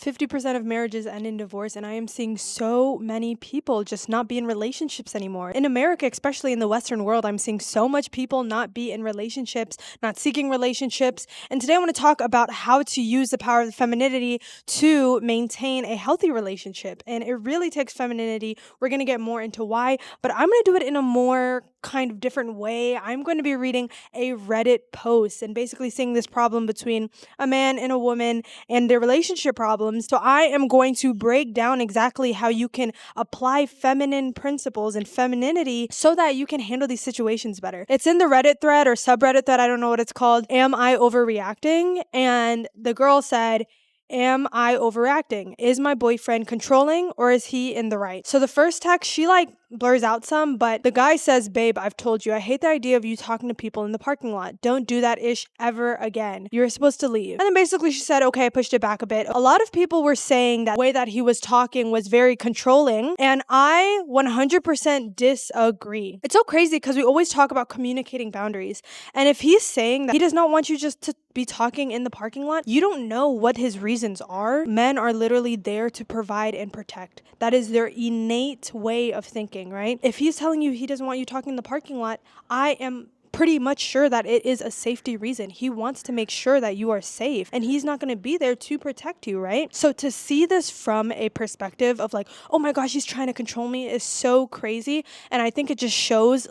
50% of marriages end in divorce, and I am seeing so many people just not be in relationships anymore. In America, especially in the Western world, I'm seeing so much people not be in relationships, not seeking relationships. And today I want to talk about how to use the power of the femininity to maintain a healthy relationship. And it really takes femininity. We're going to get more into why, but I'm going to do it in a more kind of different way. I'm going to be reading a Reddit post and basically seeing this problem between a man and a woman and their relationship problems. So I am going to break down exactly how you can apply feminine principles and femininity so that you can handle these situations better. It's in the Reddit thread or subreddit thread, I don't know what it's called. Am I overreacting? And the girl said, am I overreacting? Is my boyfriend controlling or is he in the right? So the first text, she blurs out some, but the guy says, babe, I've told you, I hate the idea of you talking to people in the parking lot. Don't do that ish ever again. You're supposed to leave. And then basically she said, okay, I pushed it back a bit. A lot of people were saying that the way that he was talking was very controlling, and I 100% disagree. It's so crazy because we always talk about communicating boundaries. And if he's saying that he does not want you just to be talking in the parking lot, you don't know what his reasons are. Men are literally there to provide and protect. That is their innate way of thinking, right? If he's telling you he doesn't want you talking in the parking lot, I am pretty much sure that it is a safety reason. He wants to make sure that you are safe, and he's not going to be there to protect you, right? So to see this from a perspective of oh my gosh, he's trying to control me is so crazy. And I think it just shows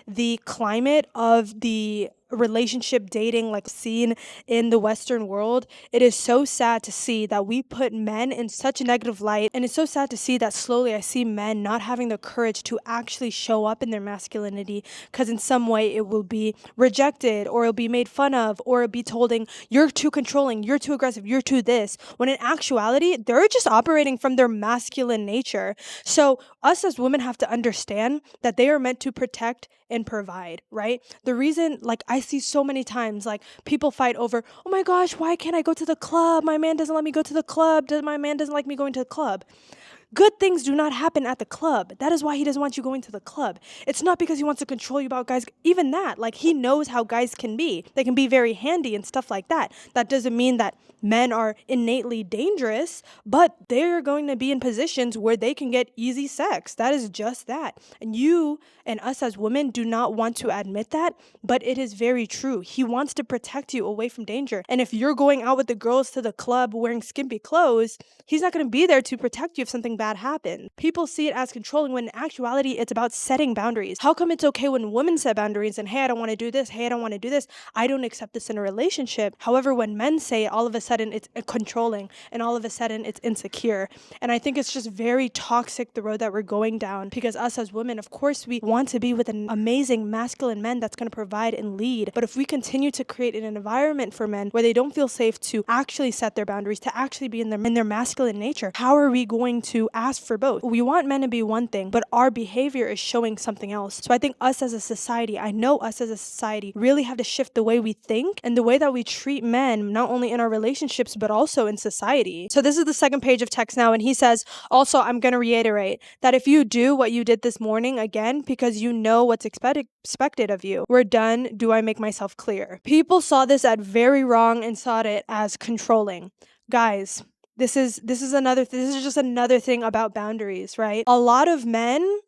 the climate of the relationship dating scene in the Western world. It is so sad to see that we put men in such a negative light, and it's so sad to see that slowly I see men not having the courage to actually show up in their masculinity, because in some way it will be rejected, or it'll be made fun of, or it'll be told you're too controlling, you're too aggressive, you're too this, when in actuality they're just operating from their masculine nature. So us as women have to understand that they are meant to protect and provide, right? The reason, I see so many times, people fight over, oh my gosh, why can't I go to the club? My man doesn't let me go to the club. My man doesn't like me going to the club. Good things do not happen at the club. That is why he doesn't want you going to the club. It's not because he wants to control you about guys. Even that, he knows how guys can be. They can be very handy and stuff like that. That doesn't mean that men are innately dangerous, but they're going to be in positions where they can get easy sex. That is just that. And you and us as women do not want to admit that, but it is very true. He wants to protect you away from danger. And if you're going out with the girls to the club wearing skimpy clothes, he's not going to be there to protect you if something bad happens. People see it as controlling when in actuality it's about setting boundaries. How come it's okay when women set boundaries and, hey, I don't want to do this, hey, I don't want to do this, I don't accept this in a relationship? However, when men say it, all of a sudden it's controlling, and all of a sudden it's insecure. And I think it's just very toxic, the road that we're going down, because us as women, of course, we want to be with an amazing masculine man that's going to provide and lead. But if we continue to create an environment for men where they don't feel safe to actually set their boundaries, to actually be in their masculine nature, how are we going to ask for both? We want men to be one thing, but our behavior is showing something else. So I think us as a society, really have to shift the way we think and the way that we treat men, not only in our relationships, but also in society. So this is the second page of text now, and he says, also, I'm going to reiterate that if you do what you did this morning again, because you know what's expected of you, we're done. Do I make myself clear? People saw this as very wrong and saw it as controlling. Guys, this is just another thing about boundaries, right? A lot of men,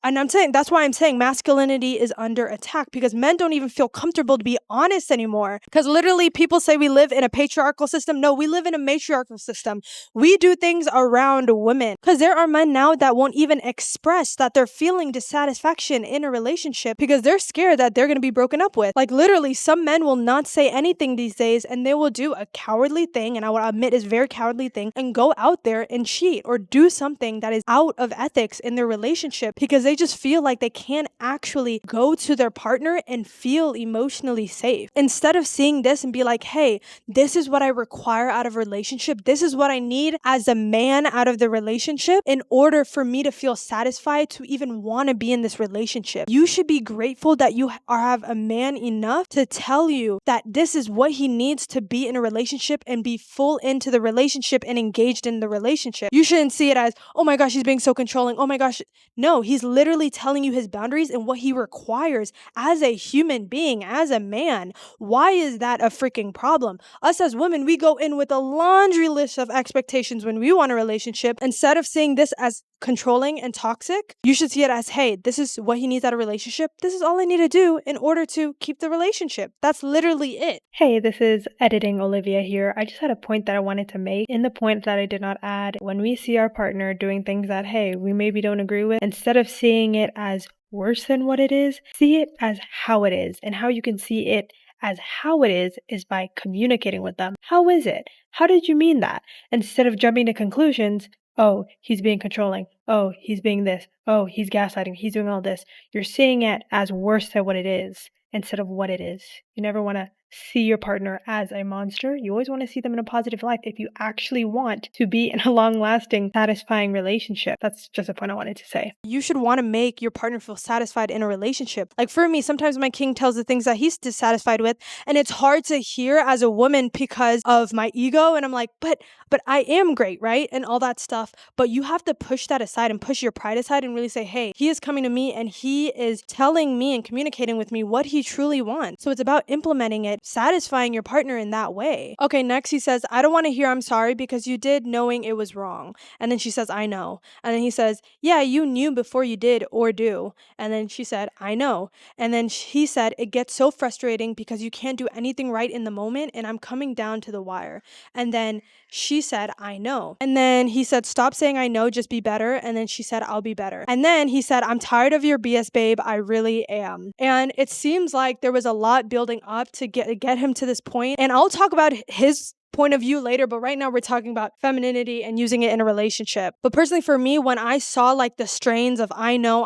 and that's why I'm saying masculinity is under attack, because men don't even feel comfortable to be honest anymore. Because literally people say we live in a patriarchal system. No, we live in a matriarchal system. We do things around women, because there are men now that won't even express that they're feeling dissatisfaction in a relationship because they're scared that they're going to be broken up with. Literally, some men will not say anything these days, and they will do a cowardly thing, and I will admit is very cowardly thing, and go out there and cheat or do something that is out of ethics in their relationship, because they just feel like they can't actually go to their partner and feel emotionally safe. Instead of seeing this and be like, hey, this is what I require out of a relationship. This is what I need as a man out of the relationship in order for me to feel satisfied to even want to be in this relationship. You should be grateful that you have a man enough to tell you that this is what he needs to be in a relationship and be full into the relationship and engaged in the relationship. You shouldn't see it as, oh my gosh, he's being so controlling. Oh my gosh. No, he's literally literally telling you his boundaries and what he requires as a human being, as a man. Why is that a freaking problem? Us as women, we go in with a laundry list of expectations when we want a relationship. Instead of seeing this as controlling and toxic, you should see it as, hey, this is what he needs out of a relationship. This is all I need to do in order to keep the relationship. That's literally it. Hey, this is editing Olivia here. I just had a point that I wanted to make. In the point that I did not add, when we see our partner doing things that, hey, we maybe don't agree with, instead of seeing it as worse than what it is, see it as how it is. And how you can see it as how it is by communicating with them. How is it? How did you mean that? Instead of jumping to conclusions, oh, he's being controlling. Oh, he's being this. Oh, he's gaslighting. He's doing all this. You're seeing it as worse than what it is instead of what it is. You never want to see your partner as a monster. You always want to see them in a positive light if you actually want to be in a long-lasting, satisfying relationship. That's just a point I wanted to say. You should want to make your partner feel satisfied in a relationship. Like for me, sometimes my king tells the things that he's dissatisfied with, and it's hard to hear as a woman because of my ego. And I'm like, but I am great, right? And all that stuff. But you have to push that aside and push your pride aside and really say, hey, he is coming to me and he is telling me and communicating with me what he truly wants. So it's about implementing it, satisfying your partner in that way. Okay, next he says, I don't want to hear I'm sorry because you did knowing it was wrong. And then she says, I know. And then he says, yeah, you knew before you did or do. And then she said, I know. And then he said, it gets so frustrating because you can't do anything right in the moment and I'm coming down to the wire. And then she said, I know. And then he said, stop saying I know, just be better. And then she said, I'll be better. And then he said, I'm tired of your BS, babe. I really am. And it seems like there was a lot building up to get him to this point. And I'll talk about his point of view later, but right now we're talking about femininity and using it in a relationship. But personally for me, when I saw like the strains of I know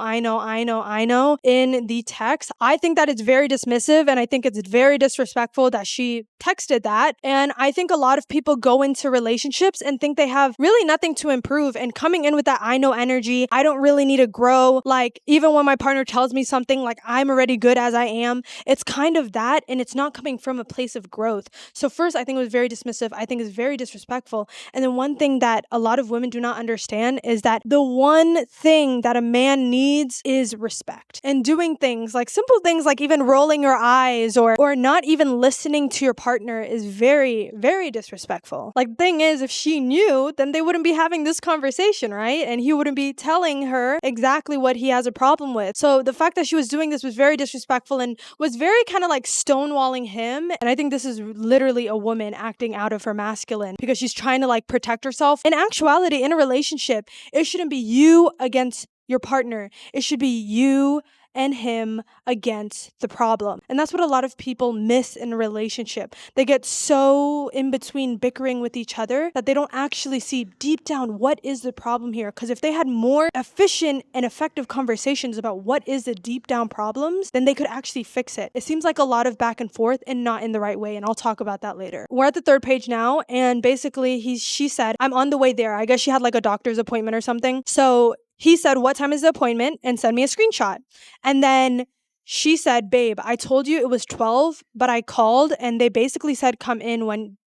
in the text, I think that it's very dismissive and I think it's very disrespectful that she texted that. And I think a lot of people go into relationships and think they have really nothing to improve, and coming in with that I know energy, I don't really need to grow. Like even when my partner tells me something, like I'm already good as I am, it's kind of that, and it's not coming from a place of growth. So first, I think it was very dismissive. I think is very disrespectful. And then one thing that a lot of women do not understand is that the one thing that a man needs is respect. And doing things like simple things like even rolling your eyes or not even listening to your partner is very, very disrespectful. Like the thing is, if she knew, then they wouldn't be having this conversation, right? And he wouldn't be telling her exactly what he has a problem with. So the fact that she was doing this was very disrespectful and was very kind of like stonewalling him. And I think this is literally a woman acting out of her masculine because she's trying to like protect herself. In actuality, in a relationship, it shouldn't be you against your partner. It should be you and him against the problem. And that's what a lot of people miss in a relationship. They get so in between bickering with each other that they don't actually see deep down what is the problem here. Because if they had more efficient and effective conversations about what is the deep down problems, then they could actually fix it. It seems like a lot of back and forth and not in the right way. And I'll talk about that later. We're at the third page now. And basically she said, I'm on the way there. I guess she had like a doctor's appointment or something. So he said, what time is the appointment? And send me a screenshot. And then she said, babe, I told you it was 12, but I called and they basically said, come in when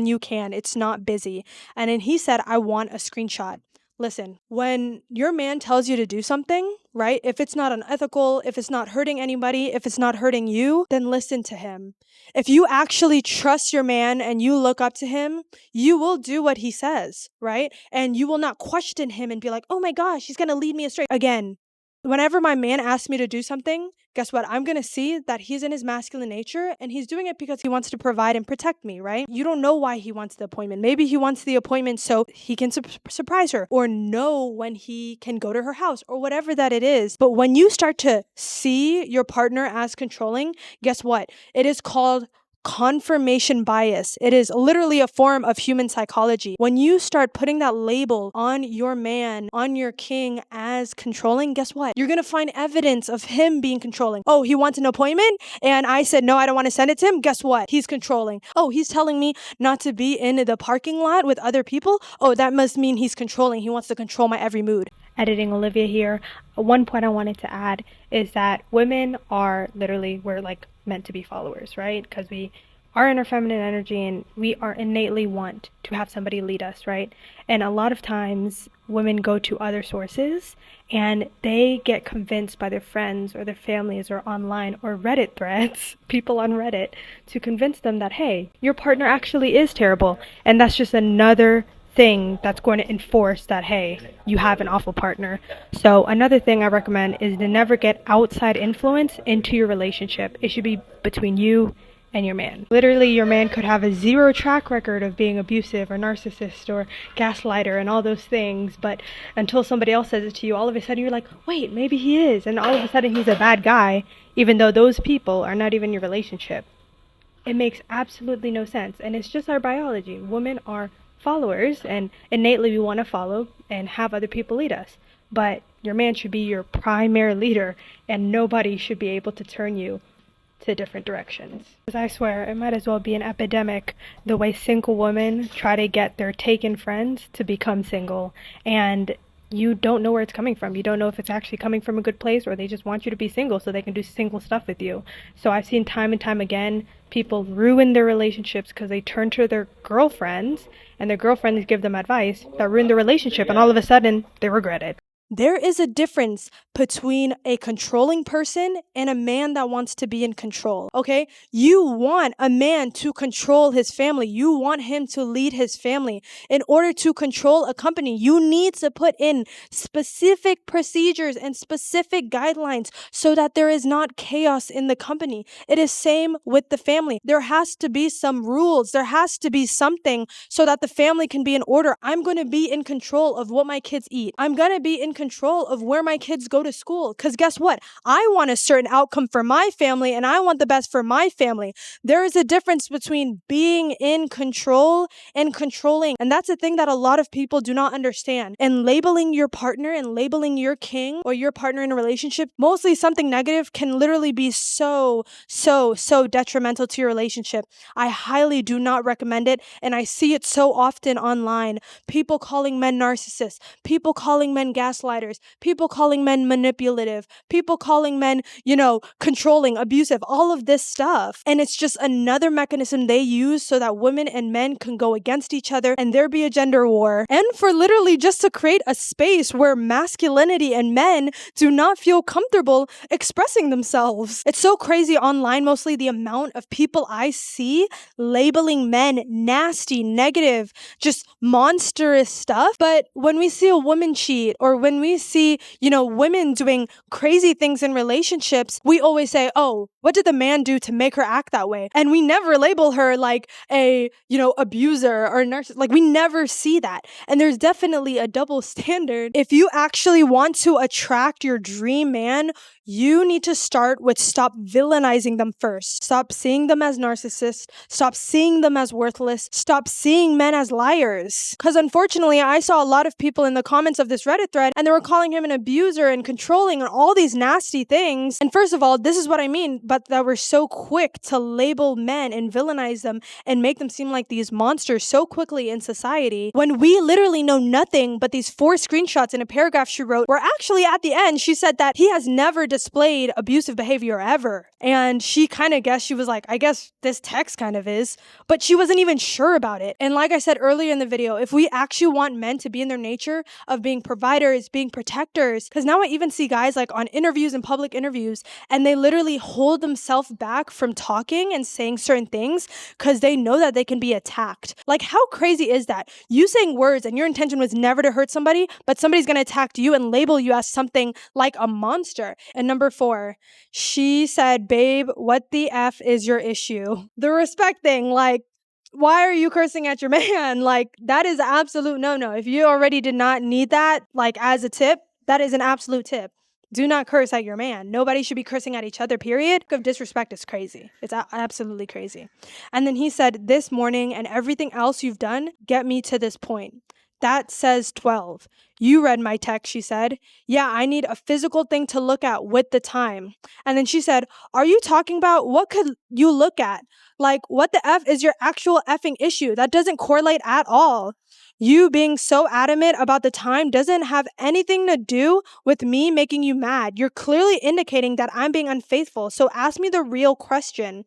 you can. It's not busy. And then he said, I want a screenshot. Listen, when your man tells you to do something, right? If it's not unethical, if it's not hurting anybody, if it's not hurting you, then listen to him. If you actually trust your man and you look up to him, you will do what he says, right? And you will not question him and be like, oh my gosh, he's going to lead me astray. Again, whenever my man asks me to do something, guess what? I'm going to see that he's in his masculine nature and he's doing it because he wants to provide and protect me, right? You don't know why he wants the appointment. Maybe he wants the appointment so he can surprise her or know when he can go to her house or whatever that it is. But when you start to see your partner as controlling, guess what? It is called confirmation bias. It is literally a form of human psychology. When you start putting that label on your man, on your king as controlling, guess what? You're going to find evidence of him being controlling. Oh, he wants an appointment and I said, no, I don't want to send it to him. Guess what? He's controlling. Oh, he's telling me not to be in the parking lot with other people. Oh, that must mean he's controlling. He wants to control my every mood. Editing Olivia here. One point I wanted to add is that women are literally, we're like meant to be followers, right? Because we our inner feminine energy, and we are innately want to have somebody lead us, right? And a lot of times women go to other sources and they get convinced by their friends or their families or online or Reddit threads, people on Reddit, to convince them that, hey, your partner actually is terrible. And that's just another thing that's going to enforce that, hey, you have an awful partner. So another thing I recommend is to never get outside influence into your relationship. It should be between you and your man. Literally, your man could have a zero track record of being abusive or narcissist or gaslighter and all those things, but until somebody else says it to you, all of a sudden you're like, wait, maybe he is, and all of a sudden he's a bad guy, even though those people are not even your relationship. It makes absolutely no sense, and it's just our biology. Women are followers, and innately we want to follow and have other people lead us, but your man should be your primary leader, and nobody should be able to turn you to different directions. Because I swear, it might as well be an epidemic the way single women try to get their taken friends to become single, and you don't know where it's coming from. You don't know if it's actually coming from a good place or they just want you to be single so they can do single stuff with you. So I've seen time and time again people ruin their relationships because they turn to their girlfriends and their girlfriends give them advice that ruin their relationship, and all of a sudden they regret it. There is a difference between a controlling person and a man that wants to be in control, okay? You want a man to control his family. You want him to lead his family. In order to control a company, you need to put in specific procedures and specific guidelines so that there is not chaos in the company. It is same with the family. There has to be some rules. There has to be something so that the family can be in order. I'm going to be in control of what my kids eat. I'm going to be in control of where my kids go to school. Because guess what? I want a certain outcome for my family and I want the best for my family. There is a difference between being in control and controlling. And that's a thing that a lot of people do not understand. And labeling your partner and labeling your king or your partner in a relationship, mostly something negative, can literally be so detrimental to your relationship. I highly do not recommend it. And I see it so often online. People calling men narcissists, people calling men gaslighters, people calling men manipulative, people calling men, controlling, abusive, all of this stuff. And it's just another mechanism they use so that women and men can go against each other and there be a gender war. And for literally just to create a space where masculinity and men do not feel comfortable expressing themselves. It's so crazy online, mostly the amount of people I see labeling men nasty, negative, just monstrous stuff. But when we see a woman cheat or when we see, women doing crazy things in relationships, we always say, oh, what did the man do to make her act that way? And we never label her like a, abuser or narcissist. Like, we never see that. And there's definitely a double standard. If you actually want to attract your dream man, you need to start with stop villainizing them first. Stop seeing them as narcissists. Stop seeing them as worthless. Stop seeing men as liars. Because unfortunately, I saw a lot of people in the comments of this Reddit thread and they were calling him an abuser and controlling and all these nasty things. And first of all, this is what I mean, but that we're so quick to label men and villainize them and make them seem like these monsters so quickly in society when we literally know nothing but these 4 screenshots in a paragraph she wrote where actually at the end she said that he has never displayed abusive behavior ever. And she kind of guessed, she was like, I guess this text kind of is, but she wasn't even sure about it. And like I said earlier in the video, if we actually want men to be in their nature of being providers, being protectors, because now I even see guys like on interviews and public interviews, and they literally hold themselves back from talking and saying certain things because they know that they can be attacked. Like, how crazy is that? You saying words and your intention was never to hurt somebody, but somebody's going to attack you and label you as something like a monster. And number 4, she said, babe, what the F is your issue? The respect thing, like, why are you cursing at your man? Like, that is absolute no-no. If you already did not need that, like, as a tip, that is an absolute tip. Do not curse at your man. Nobody should be cursing at each other, period. Of disrespect is crazy. It's absolutely crazy. And then he said, this morning and everything else you've done, get me to this point. That says 12. You read my text, she said. Yeah, I need a physical thing to look at with the time. And then she said, are you talking about what could you look at? Like, what the F is your actual effing issue? That doesn't correlate at all. You being so adamant about the time doesn't have anything to do with me making you mad. You're clearly indicating that I'm being unfaithful. So ask me the real question.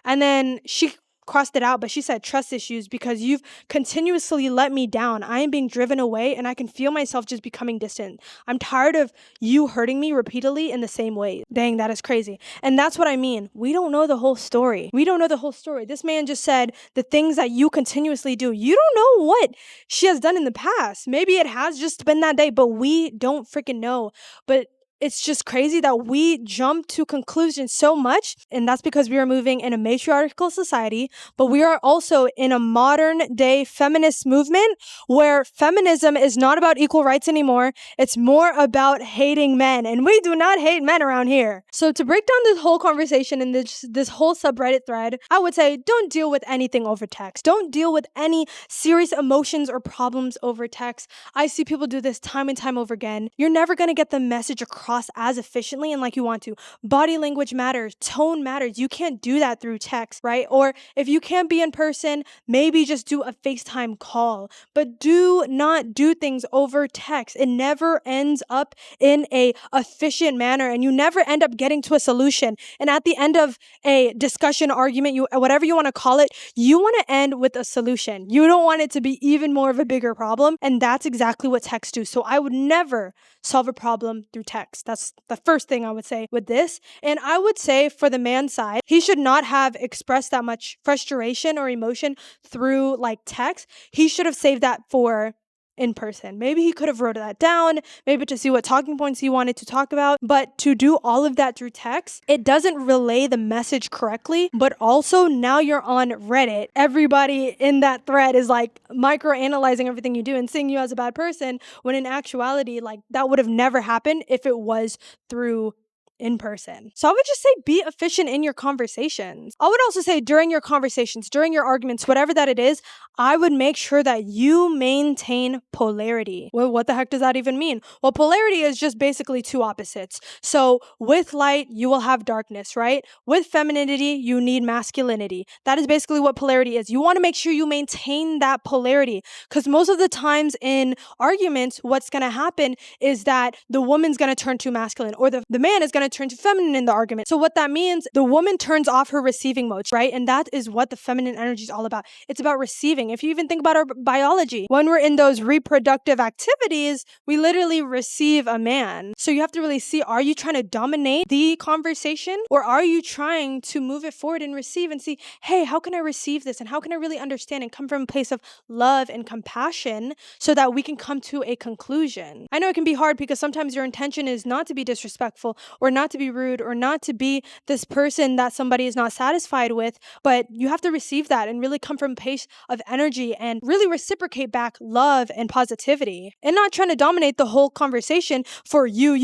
And then she crossed it out, but she said trust issues because you've continuously let me down. I am being driven away and I can feel myself just becoming distant. I'm tired of you hurting me repeatedly in the same way. Dang, that is crazy. And that's what I mean. We don't know the whole story. We don't know the whole story. This man just said the things that you continuously do. You don't know what she has done in the past. Maybe it has just been that day, but we don't freaking know. But it's just crazy that we jump to conclusions so much, and that's because we are moving in a matriarchal society, but we are also in a modern day feminist movement where feminism is not about equal rights anymore. It's more about hating men, and we do not hate men around here. So to break down this whole conversation and this whole subreddit thread, I would say don't deal with anything over text. Don't deal with any serious emotions or problems over text. I see people do this time and time over again. You're never going to get the message across as efficiently and like you want to. Body language matters. Tone matters. You can't do that through text, right? Or if you can't be in person, maybe just do a FaceTime call. But do not do things over text. It never ends up in a efficient manner and you never end up getting to a solution. And at the end of a discussion, argument, whatever you want to call it, you want to end with a solution. You don't want it to be even more of a bigger problem. And that's exactly what texts do. So I would never solve a problem through text. That's the first thing I would say with this. And I would say for the man's side, he should not have expressed that much frustration or emotion through like text. He should have saved that for in person. Maybe he could have wrote that down, maybe to see what talking points he wanted to talk about. But to do all of that through text, it doesn't relay the message correctly. But also now you're on Reddit. Everybody in that thread is like micro-analyzing everything you do and seeing you as a bad person, when in actuality, like that would have never happened if it was through in person. So I would just say be efficient in your conversations. I would also say during your conversations, during your arguments, whatever that it is, I would make sure that you maintain polarity. Well, what the heck does that even mean? Well, polarity is just basically two opposites. So with light, you will have darkness, right? With femininity, you need masculinity. That is basically what polarity is. You want to make sure you maintain that polarity because most of the times in arguments, what's going to happen is that the woman's going to turn to masculine or the man is going to turn to feminine in the argument. So what that means, the woman turns off her receiving mode, right? And that is what the feminine energy is all about. It's about receiving. If you even think about our biology, when we're in those reproductive activities, we literally receive a man. So you have to really see, are you trying to dominate the conversation or are you trying to move it forward and receive and see, hey, how can I receive this? And how can I really understand and come from a place of love and compassion so that we can come to a conclusion? I know it can be hard because sometimes your intention is not to be disrespectful or not to be rude or not to be this person that somebody is not satisfied with, but you have to receive that and really come from a place of energy and really reciprocate back love and positivity and not trying to dominate the whole conversation for you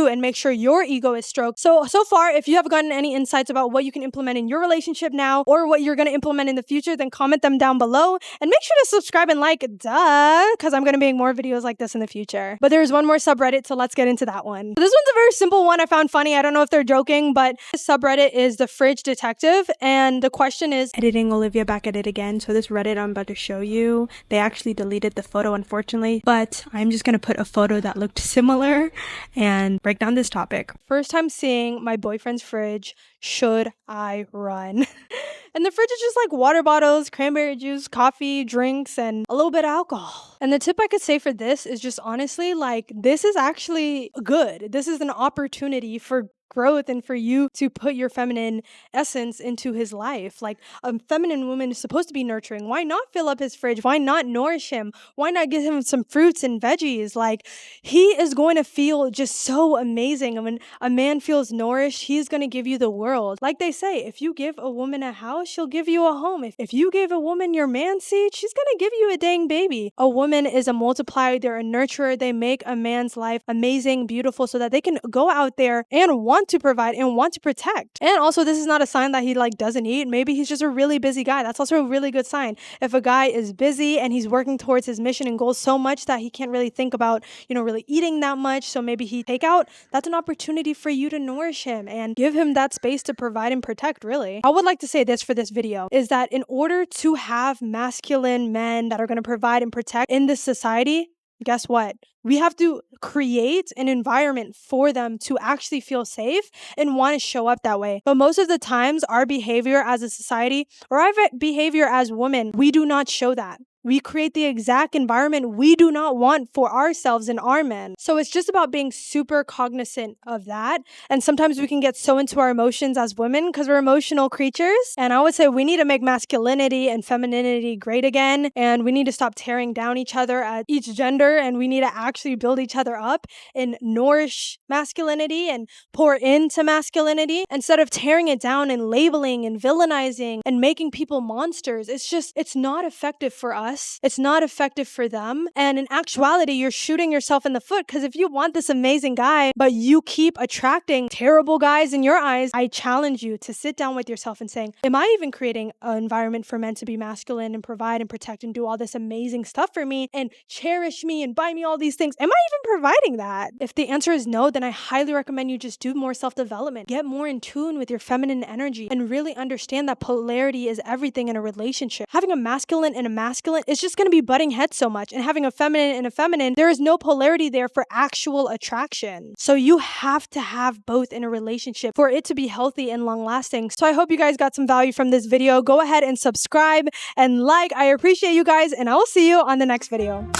and make sure your ego is stroked. So far, if you have gotten any insights about what you can implement in your relationship now or what you're going to implement in the future, then comment them down below and make sure to subscribe and like, because I'm going to be making more videos like this in the future. But there's one more subreddit, so let's get into that one. So this one's a very simple one I found funny. I don't know if they're joking, but this subreddit is the Fridge Detective, and the question is editing Olivia back at it again. So this Reddit I'm about to show you, they actually deleted the photo unfortunately, but I'm just gonna put a photo that looked similar and break down this topic. First time seeing my boyfriend's fridge, should I run? And the fridge is just like water bottles, cranberry juice, coffee, drinks, and a little bit of alcohol. And the tip I could say for this is just honestly, like, this is actually good. This is an opportunity for growth and for you to put your feminine essence into his life. Like, a feminine woman is supposed to be nurturing. Why not fill up his fridge? Why not nourish him? Why not give him some fruits and veggies? Like, he is going to feel just so amazing. And when a man feels nourished, he's going to give you the world. Like they say, if you give a woman a house, she'll give you a home. If you give a woman your man seed, she's going to give you a dang baby. A woman is a multiplier. They're a nurturer. They make a man's life amazing, beautiful, so that they can go out there and want to provide and want to protect. And also, this is not a sign that he like doesn't eat. Maybe he's just a really busy guy. That's also a really good sign. If a guy is busy and he's working towards his mission and goals so much that he can't really think about, really eating that much, so maybe he take out, that's an opportunity for you to nourish him and give him that space to provide and protect, really. I would like to say this for this video, is that in order to have masculine men that are going to provide and protect in this society, guess what? We have to create an environment for them to actually feel safe and want to show up that way. But most of the times, our behavior as a society or our behavior as women, we do not show that. We create the exact environment we do not want for ourselves and our men. So it's just about being super cognizant of that. And sometimes we can get so into our emotions as women because we're emotional creatures. And I would say we need to make masculinity and femininity great again. And we need to stop tearing down each other at each gender. And we need to actually build each other up and nourish masculinity and pour into masculinity instead of tearing it down and labeling and villainizing and making people monsters. It's not effective for us. It's not effective for them. And in actuality, you're shooting yourself in the foot because if you want this amazing guy, but you keep attracting terrible guys in your eyes, I challenge you to sit down with yourself and saying, am I even creating an environment for men to be masculine and provide and protect and do all this amazing stuff for me and cherish me and buy me all these things? Am I even providing that? If the answer is no, then I highly recommend you just do more self-development. Get more in tune with your feminine energy and really understand that polarity is everything in a relationship. Having a masculine and a masculine is just going to be butting heads so much, and having a feminine and a feminine, there is no polarity there for actual attraction. So you have to have both in a relationship for it to be healthy and long lasting. So I hope you guys got some value from this video. Go ahead and subscribe and like. I appreciate you guys, and I will see you on the next video.